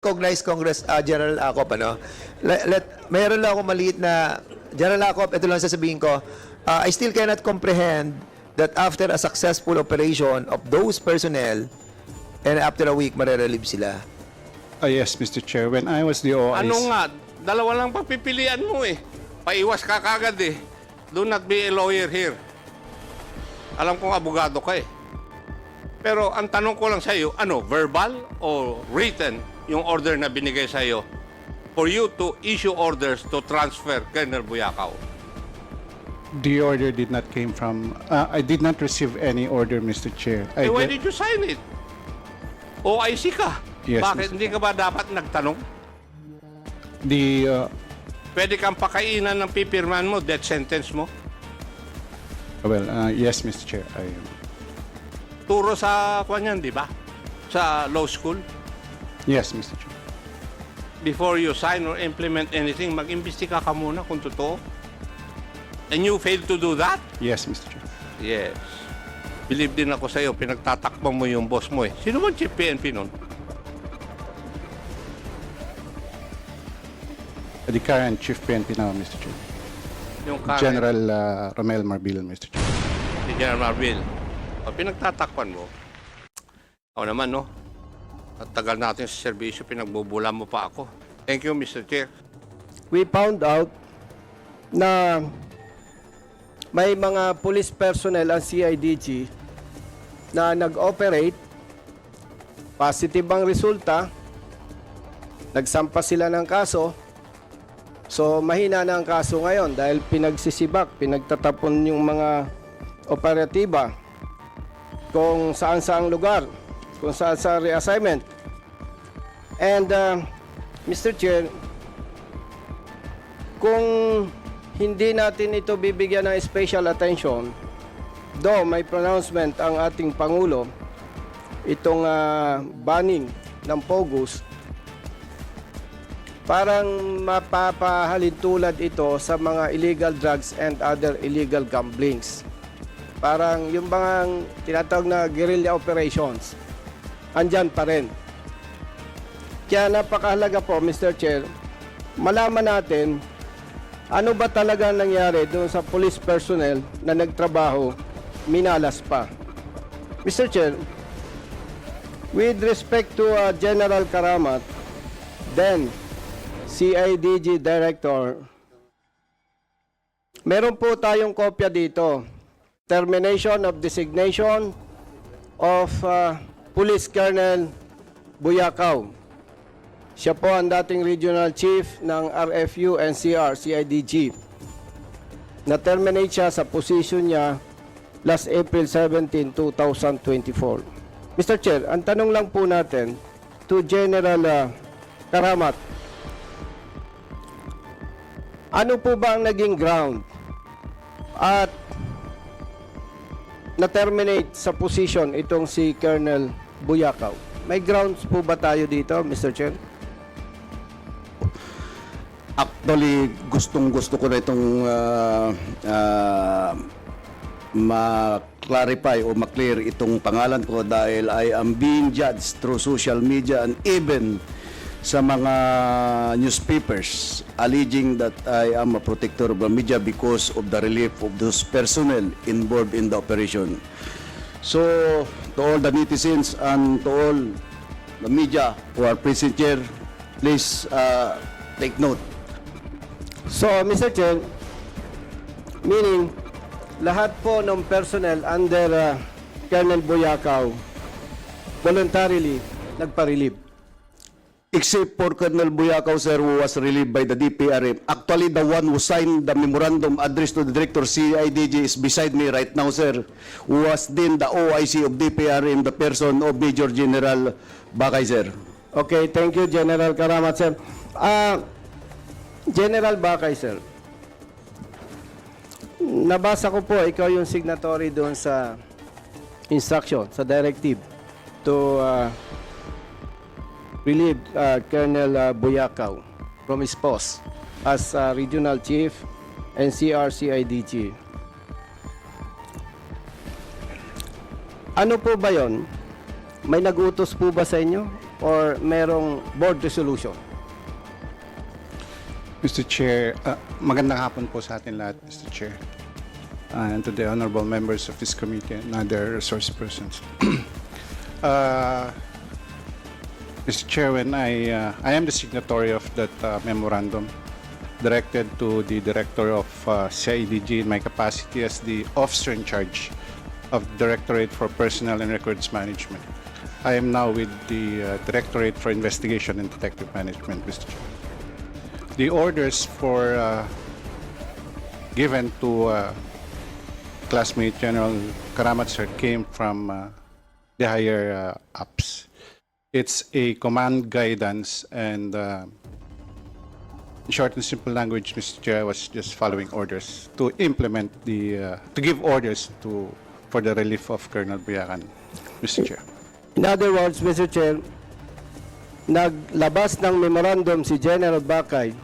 Recognize Congress General Acop, ano? Mayroon lang ako maliit na General Acop, ito lang sasabihin ko. I still cannot comprehend that after a successful operation of those personnel and after a week marerelieve sila. Yes, Mr. Chair. When I was the OIC... Ano nga, dalawa lang papipilian mo eh. Paiwas ka kagad eh. Do not be a lawyer here. Alam kong abogado ka eh. Pero ang tanong ko lang sa iyo, ano, verbal o written yung order na binigay sa iyo for you to issue orders to transfer Colonel Buyakaw? The order did not came from... I did not receive any order, Mr. Chair. Why did you sign it? OIC ka. Yes, Bakit hindi ka ba dapat nagtanong? The... Pwede kang pakainan ng pipirman mo, death sentence mo. Yes, Mr. Chair. Turo sa kanyan, di ba? Sa law school. Yes, Mr. Chair. Before you sign or implement anything, mag-imbestiga ka muna kung totoo. And you failed to do that? Yes, Mr. Chair. Yes. Believe din ako sa'yo, pinagtatakbang mo yung boss mo eh. Sino ba chief PNP nun? The current Chief PNP now, Mr. Chair. Yung current, General Romel Marbil, Mr. Chair. si General Marvin. O, pinagtatakpan mo. Ako naman, no? At tagal natin sa serbisyo, pinagbubula mo pa ako. Thank you, Mr. Chair. We found out na may mga police personnel ang CIDG na nag-operate, positive ang resulta, nagsampa sila ng kaso, so mahina na ang kaso ngayon dahil pinagsisibak, pinagtatapon yung mga operatiba kung saan-saang lugar, kung saan-saang reassignment. And Mr. Chair, kung hindi natin ito bibigyan ng special attention, though may pronouncement ang ating Pangulo, itong banning ng POGOs, parang mapapahalin tulad ito sa mga illegal drugs and other illegal gamblings. Parang yung mga tinatawag na guerrilla operations, andyan pa rin. Kaya napakahalaga po, Mr. Chair, malaman natin ano ba talaga nangyari doon sa police personnel na nagtrabaho, minalas pa. Mr. Chair, with respect to General Karamat, then CIDG Director, meron po tayong kopya dito. Termination of designation of Police Colonel Buyakaw. Siya po ang dating Regional Chief ng RFU NCR CIDG. Na-terminate siya sa position niya last April 17, 2024. Mr. Chair, ang tanong lang po natin to General Karamat, ano po ba ang naging ground at na-terminate sa position itong si Colonel Buyakaw? May grounds po ba tayo dito, Mr. Chair? Actually, gustong-gusto ko na itong ma-clarify o ma-clear itong pangalan ko dahil I am being judged through social media and even sa mga newspapers alleging that I am a protector of the media because of the relief of those personnel involved in the operation. So, to all the netizens and to all the media who are present here, please take note. So, Mr. Chair, meaning, lahat po ng personnel under Colonel Buyakaw voluntarily nagpa-relieve. Except for Colonel Buyakaw, sir, who was relieved by the DPRM. Actually, the one who signed the memorandum addressed to the Director CIDG is beside me right now, sir, who was then the OIC of DPRM, the person of Major General Bakay, sir. Okay, thank you, General Karamat, sir. General Bakay, sir. Nabasa ko po, ikaw yung signatory doon sa instruction, sa directive to relieve Colonel Buyakaw from his post as Regional Chief NCR CIDG. Ano po ba yon? May nag-utos po ba sa inyo? or merong board resolution? Mr. Chair, magandang hapon po sa atin lahat, Mr. Chair. And to the honorable members of this committee and other resource persons. Mr. Chair, when I am the signatory of that memorandum directed to the director of CIDG in my capacity as the officer in charge of the Directorate for Personnel and Records Management. I am now with the Directorate for Investigation and Detective Management, Mr. Chair. The orders for given to classmate General Karamat sir came from the higher ups. It's a command guidance and in short and simple language, Mr. Chair, I was just following orders to implement the to give orders for the relief of Colonel Buyakan, Mr. Chair. In other words, Mr. Chair, naglabas ng memorandum si General Bakay,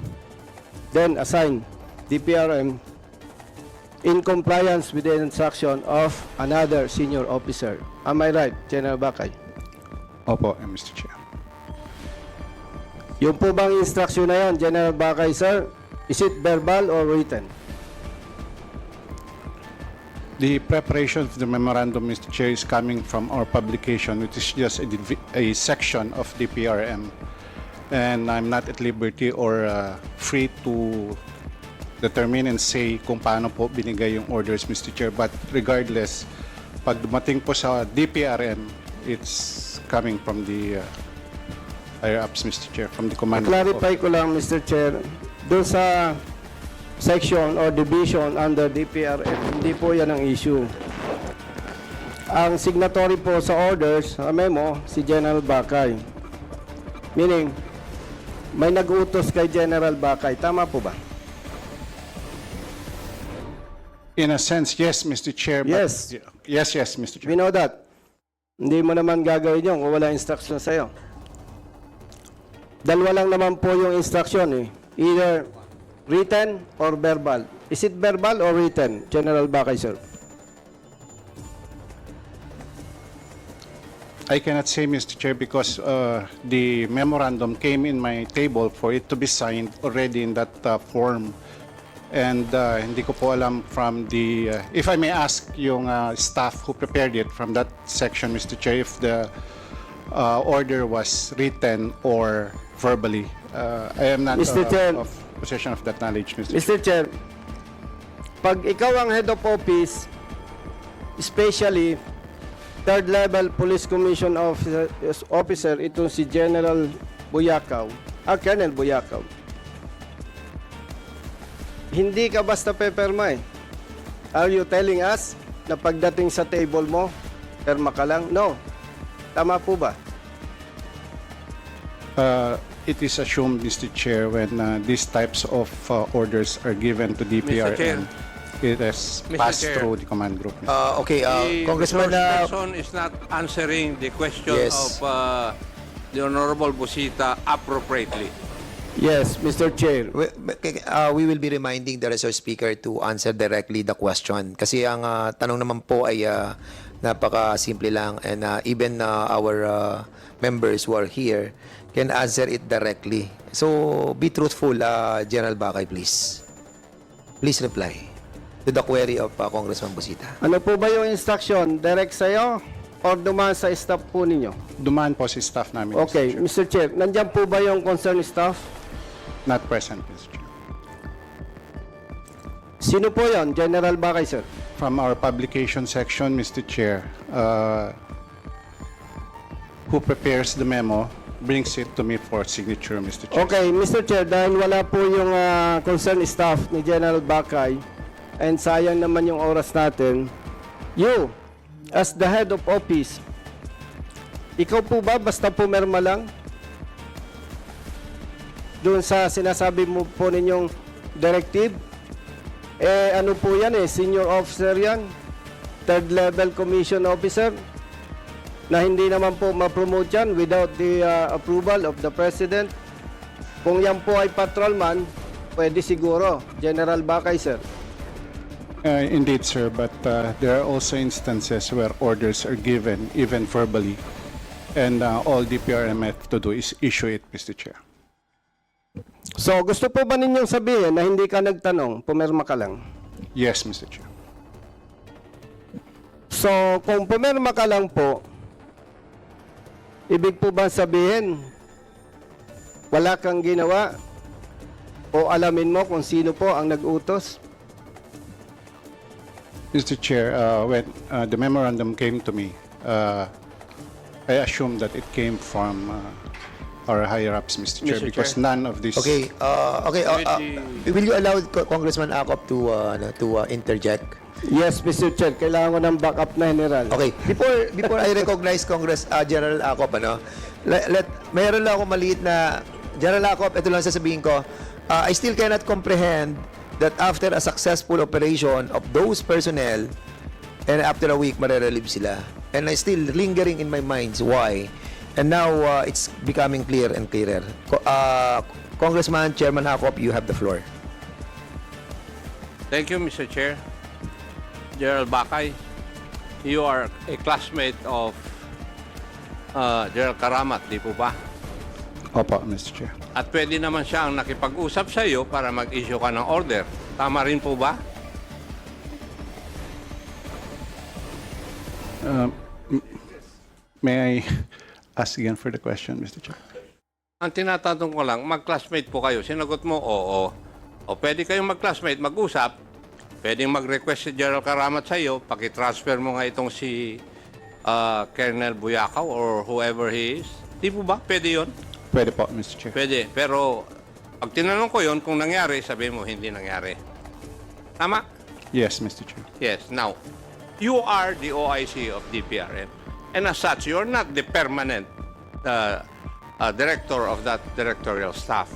then assigned DPRM in compliance with the instruction of another senior officer. Am I right, General Bakay? Opo, Mr. Chair. Yung po bang instruction na yan, General Bakay, sir, is it verbal or written? The preparation of the memorandum, Mr. Chair, is coming from our publication, which is just a section of the PRM. And I'm not at liberty or free to determine and say kung paano po binigay yung orders, Mr. Chair. But regardless, pag dumating po sa DPRM, it's coming from the higher ups, Mr. Chair, from the command. Clarify ko lang, Mr. Chair, doon sa section or division under DPRM, hindi po yan ang issue. Ang signatory po sa orders, sa memo, si General Bakay. Meaning, may nag-utos kay General Bakay. Tama po ba? In a sense, yes, Mr. Chair. Yes. Yes, Mr. Chair. We know that. Hindi mo naman gagawin yun kung wala instruction sa'yo. Dalawa lang naman po yung instruction eh. Either written or verbal. Is it verbal or written, General Bakay, sir? I cannot say, Mr. Chair, because the memorandum came in my table for it to be signed already in that form. And hindi ko po alam from the, if I may ask yung staff who prepared it from that section, Mr. Chair, if the order was written or verbally. I am not Mr. Chair. of possession of that knowledge, Mr. Chair. Mr. Chair, pag ikaw ang head of office, especially third level police commission officer, itong si General Buyakaw, Colonel Buyakaw, hindi ka basta peperma eh. Are you telling us na pagdating sa table mo, perma ka lang? No. Tama po ba? It is assumed, Mr. Chair, when these types of orders are given to Mr. Chair. DPRM, it has Mr. passed Chair. through the command group. Okay, The Congressman, resource person is not answering the question Yes. of the Honorable Busita appropriately. Yes, Mr. Chair. we will be reminding the resource speaker to answer directly the question. Kasi ang tanong naman po ay napaka-simple lang, and even our members who are here can answer it directly. So, be truthful, General Bakay, please. Please reply to the query of Congressman Busita. Ano po ba yung instruction? Direct sa'yo or dumaan sa staff po ninyo? Dumaan po si staff namin, Okay, Mr. Chair. Mr. Chair, nandyan po ba yung concerned staff? Not present, Mr. Chair. Sino po yon? General Bakay, sir? From our publication section, Mr. Chair, who prepares the memo brings it to me for signature, Mr. Chair. Okay, Mr. Chair, dahil wala po yung concerned staff ni General Bakay and sayang naman yung oras natin, you, as the head of office, ikaw po ba basta pumirma lang doon sa sinasabi mo po ninyong directive? Eh ano po yan eh, senior officer yan, third level commission officer, na hindi naman po ma-promote yan without the approval of the President. Kung yan po ay patrolman, pwede siguro. General Bakay, sir. Indeed, sir, but there are also instances where orders are given, even verbally, And all DPRM have to do is issue it, Mr. Chair. So, gusto po ba ninyong sabihin na hindi ka nagtanong, pumirma ka lang? Yes, Mr. Chair. So, kung pumirma ka lang po, ibig po ba sabihin, wala kang ginawa o alamin mo kung sino po ang nag-utos? Mr. Chair, when the memorandum came to me, I assumed that it came from our higher-ups, Mr. Chair, Mr. because Chair. none of this... Okay, will you allow Congressman Acop to interject? Yes, Mr. Chair, kailangan ko ng backup na general. Okay, before I recognize General Acop, mayroon lang ako maliit na General Acop, ito lang sasabihin ko. I still cannot comprehend that after a successful operation of those personnel and after a week marerelieve sila. And I still lingering in my mind why. And now it's becoming clear and clearer. Congressman Chairman Acop, you have the floor. Thank you, Mr. Chair. Gerald Bakay, you are a classmate of Gerald Karamat, di po ba? Opo, Mr. Chair. At pwede naman siyang nakipag-usap sa iyo para mag-issue ka ng order. Tama rin po ba? May I ask again for the question, Mr. Chair? Ang tinatanong ko lang, mag-classmate po kayo. Sinagot mo, oo. O pwede kayong mag-classmate, mag-usap. Pwedeng mag-request si Gerald Karamat sa iyo, pakitransfer mo nga itong si Colonel Buyakaw or whoever he is. Di po ba? Pwede yon? Pwede po, Mr. Chair. Pwede. Pero pag tinanong ko yon kung nangyari, sabihin mo hindi nangyari. Tama? Yes, Mr. Chair. Yes. Now, you are the OIC of DPRM. And as such, you're not the permanent director of that directorial staff.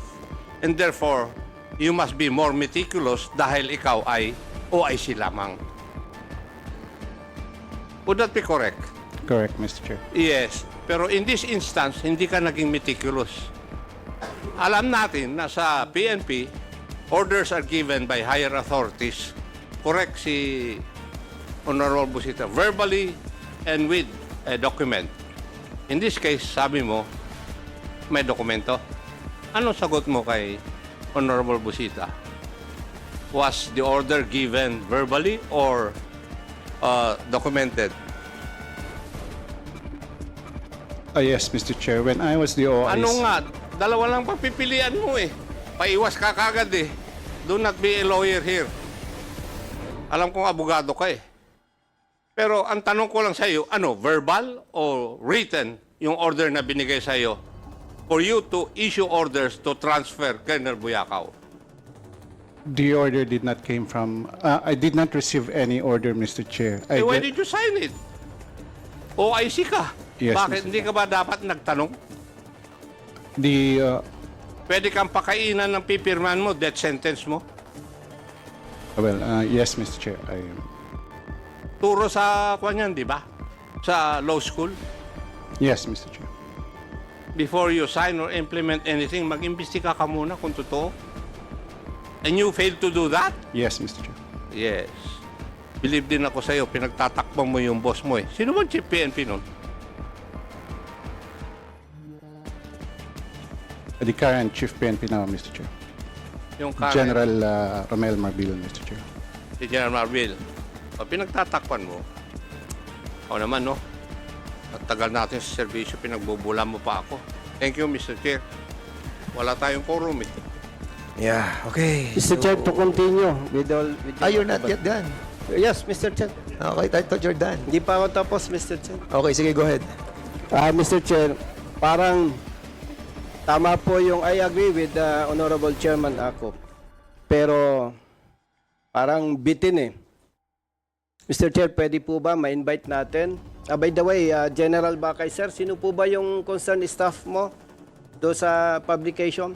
And therefore, you must be more meticulous dahil ikaw ay OIC lamang. Would that be correct? Correct, Mr. Chair. Yes. Pero in this instance, hindi ka naging meticulous. Alam natin na sa PNP, orders are given by higher authorities. Correct si Honorable Busita. Verbally and with a document. In this case, sabi mo, may dokumento. Anong sagot mo kay Honorable Busita? Was the order given verbally or documented? Yes, Mr. Chair. When I was the OIC... Ano nga, dalawa lang papipilian mo eh. Paiwas ka kagad eh. Do not be a lawyer here. Alam kong abogado ka eh. Pero ang tanong ko lang sa iyo, ano, verbal o written yung order na binigay sa iyo for you to issue orders to transfer Colonel Buyakaw? The order did not came from... I did not receive any order, Mr. Chair. Eh, why did you sign it? OIC ka. Yes, Bakit Mr. hindi ka ba dapat nagtanong? The... Pwede kang pakainan ng pipirman mo, death sentence mo. Yes, Mr. Chair. Turo sa kwan di ba? Sa law school. Yes, Mr. Chair. Before you sign or implement anything, mag-imbestiga ka muna kung totoo. And you failed to do that? Yes, Mr. Chair. Yes. Believe din ako sa'yo, pinagtatakbang mo yung boss mo eh. Sino bang chief PNP nun? The current Chief PNP now, Mr. Chair. Yung current, General Romel Marbil, Mr. Chair. si General Marbil. O, pinagtatakpan mo. Ako naman, no? At tagal natin sa serbisyo, pinagbubula mo pa ako. Thank you, Mr. Chair. Wala tayong quorum eh. Yeah, okay. Mr. Chair, to continue with all... You're not yet done. Yes, Mr. Chair. Okay, I thought you're done. Hindi pa ako tapos, Mr. Chair. Okay, sige, go ahead. Mr. Chair, parang tama po yung I agree with the Honorable Chairman Acop. Pero parang bitin eh. Mr. Chair, pwede po ba ma-invite natin? By the way, General Bakay, sir, sino po ba yung concerned staff mo do sa publication?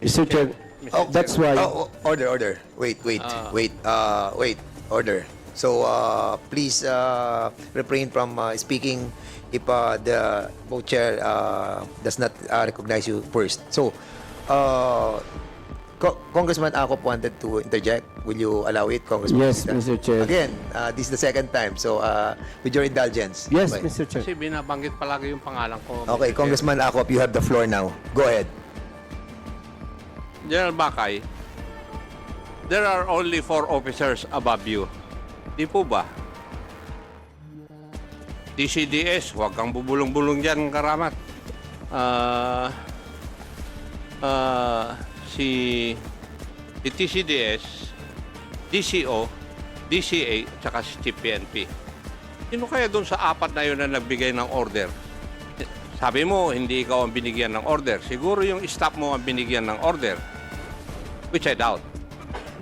Mr. Chair, Oh, that's why. Order. Wait. Order. So, please refrain from speaking if the co-chair does not recognize you first. So, Congressman Acop wanted to interject. Will you allow it, Congressman? Yes, Mr. Chair. Again, this is the second time. So, with your indulgence. Yes, Okay. Mr. Chair. Kasi binabanggit palagi yung pangalan ko. Okay, Mr. Congressman Acop, you have the floor now. Go ahead. General Bakay, there are only 4 officers above you. Di po ba? DCDS, huwag kang bubulong-bulong dyan, Karamat. Si TCDS, DCO, DCA, at saka si Chief PNP. Sino kaya doon sa 4 na yun na nagbigay ng order? Sabi mo, hindi ikaw ang binigyan ng order. Siguro yung staff mo ang binigyan ng order. Which I doubt.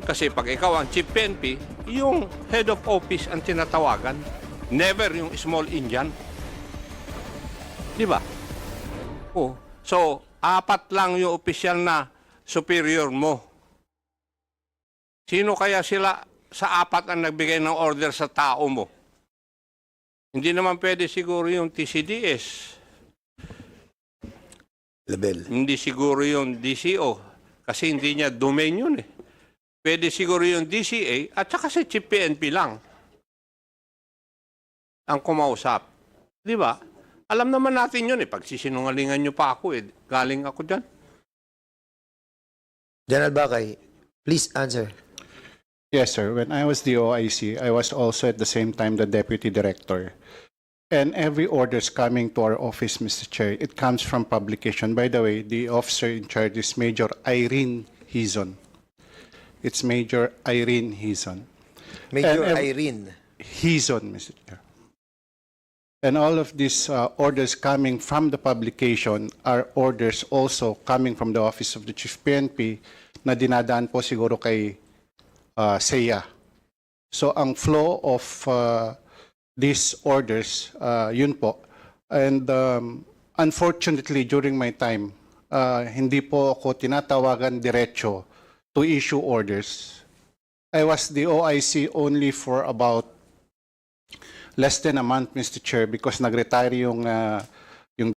Kasi pag ikaw ang Chief PNP, yung head of office ang tinatawagan. Never yung small Indian. Di ba? Oh. So, 4 lang yung opisyal na superior mo. Sino kaya sila sa 4 ang nagbigay ng order sa tao mo? Hindi naman pwede siguro yung TCDS. Label. Hindi siguro yung DCO. Kasi hindi niya domain yun eh. Pwede siguro yung DCA at saka si Chief PNP lang ang kumausap. Di ba? Alam naman natin yun eh. Pagsisinungalingan nyo pa ako eh. Galing ako dyan. General Bakay, please answer. Yes, sir. When I was the OIC, I was also at the same time the deputy director. And every orders coming to our office, Mr. Chair, it comes from publication. By the way, the officer in charge is Major Irene Hizon. It's Major Irene Hizon. Major And, Irene. Hizon, Mr. Chair. And all of these orders coming from the publication are orders also coming from the Office of the Chief PNP na dinadaan po siguro kay SEA. So ang flow of these orders, yun po. And unfortunately, during my time, hindi po ako tinatawagan diretso to issue orders. I was the OIC only for about less than a month, Mr. Chair, because nag-retire yung